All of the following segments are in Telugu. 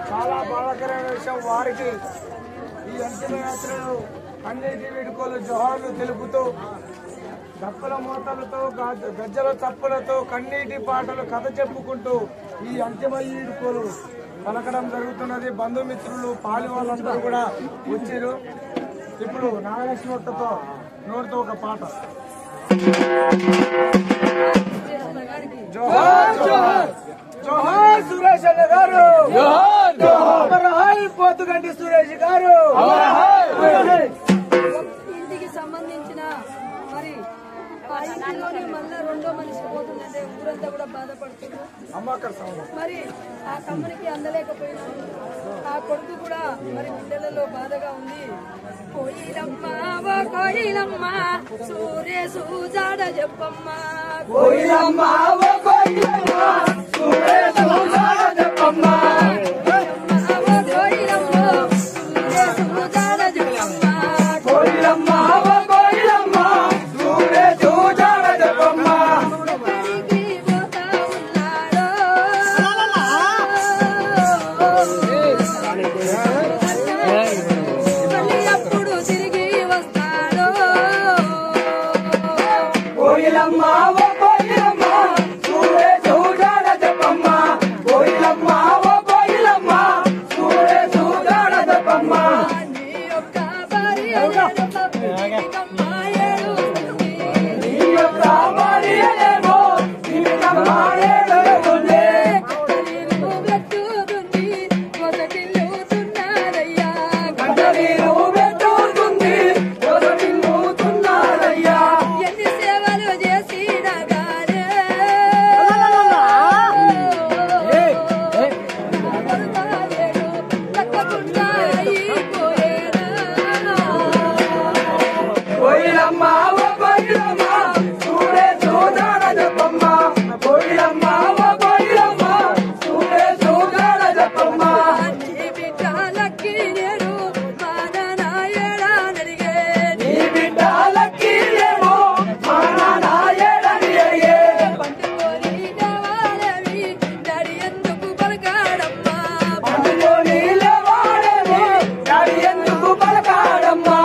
చాలా బాధాకరమైన విషయం. వారికి ఈ అంతిమ యాత్రలు అన్నిటి వేడుకలు జోహార్లు తెలుపుతూ దప్పుల మోతలతో గజ్జల చప్పులతో కన్నీటి పాటలు కథ చెప్పుకుంటూ ఈ అంతిమ ఈడుకోలు పలకడం జరుగుతున్నది. బంధుమిత్రులు పాలి వాళ్ళందరూ కూడా వచ్చారు. ఇప్పుడు నాగలక్ష్మి నోటితో ఒక పాట. జోహార్ జోహార్ జోహార్ సురేష్ అన్న గారు, పోతుగంటి సురేష్ గారు. ఇంటికి సంబంధించిన మరి ఆ ఇంటిలోనే మళ్ళా రెండో మనిషి పోతుందంటే ఊరంతా కూడా బాధపడుతుంది. మరి ఆ కంపెనీకి అందలేకపోయినా ఆ కొడుకు కూడా మరి బిడ్డలలో బాధగా ఉంది. కోయిలమ్మ ఓ కోయిలమ్మ సూర్యేసు జాడ చెప్పమ్మ, కోయిలమ్మ ఓ కోయిలమ్మ సూర్యేసు జాడ చెప్పమ్మ, కోయిలమ్మ ఓ కోయిలమ్మ సూర్యేసు జాడ చెప్పమ్మ. కోయిలమ్మ ఓ కోయిలమ్మ సూర్యేసు జాడ చెప్పమ్మ, కోయిలమ్మ ఓ కోయిలమ్మ సూర్యేసు జాడ చెప్పమ్మ. నీ యొక్క భార్యలేమో జీవితమ్మ ఏడుస్తుంది, కంటనీరు పెట్టుతుంది కొసటిల్లుతున్నారయ్యా. ఎన్ని సేవలు చేసినా గానే తప్పకుండా అయిపోయేనా. కోయిలమ్మ ఓ కోయిలమ్మ సూర్యేసు జాడ చెప్పమ్మ, కోయిలమ్మ ఓ కోయిలమ్మ సూర్యేసు జాడ చెప్పమ్మ. నీ బిడ్డలకి నేను మా నాన్న ఏడానడిగే, నీ బిడ్డలకి ఏమో మా నాన్న ఏడని అడిగే, పండుకొని దేవాలవి డాడీ ఎందుకు పలకాడమ్మా, పండులోని లేవాడేమో డాడీ ఎందుకు పలకాడమ్మా.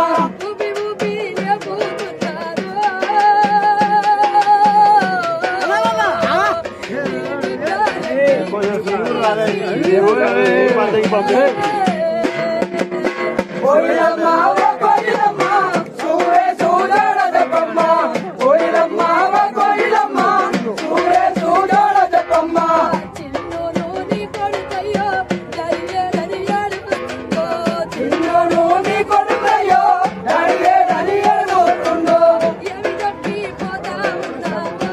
ఊపి ఊపి లేపుతున్నారు. కోయిలమ్మ ఓ కోయిలమ్మ సూర్యేసు జాడ చెప్పమ్మ, కోయిలమ్మ ఓ కోయిలమ్మ సూర్యేసు జాడ చెప్పమ్మ. చిన్నోను నీ కొడుకయ్యో దయ్యేదని ఏడుస్తుందో, చిన్నోడు నీ కొడుకయ్యో డాడీ ఏడుస్తుండో, ఏమి చెప్పి పోతా ఉన్నావో.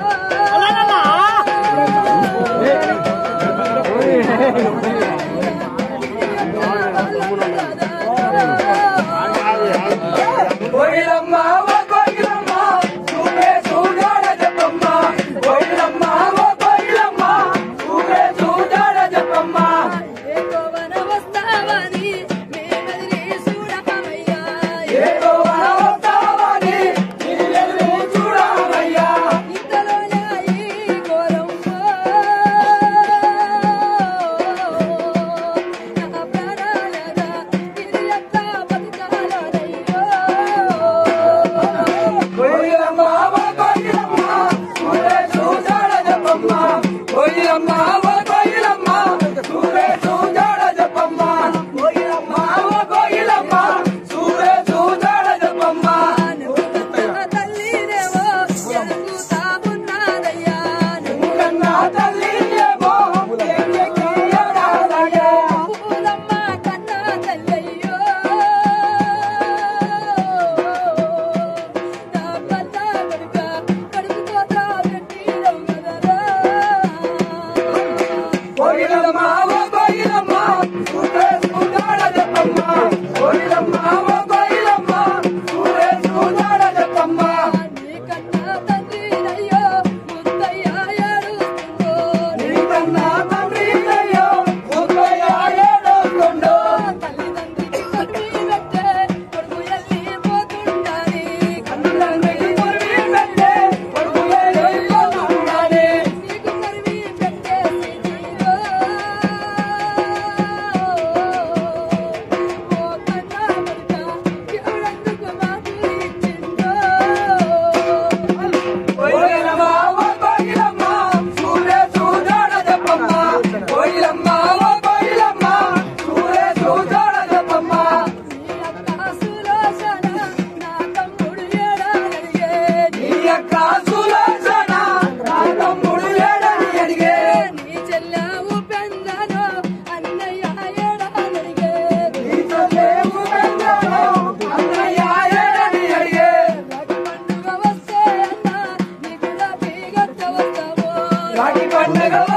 రాఖీ పండుగ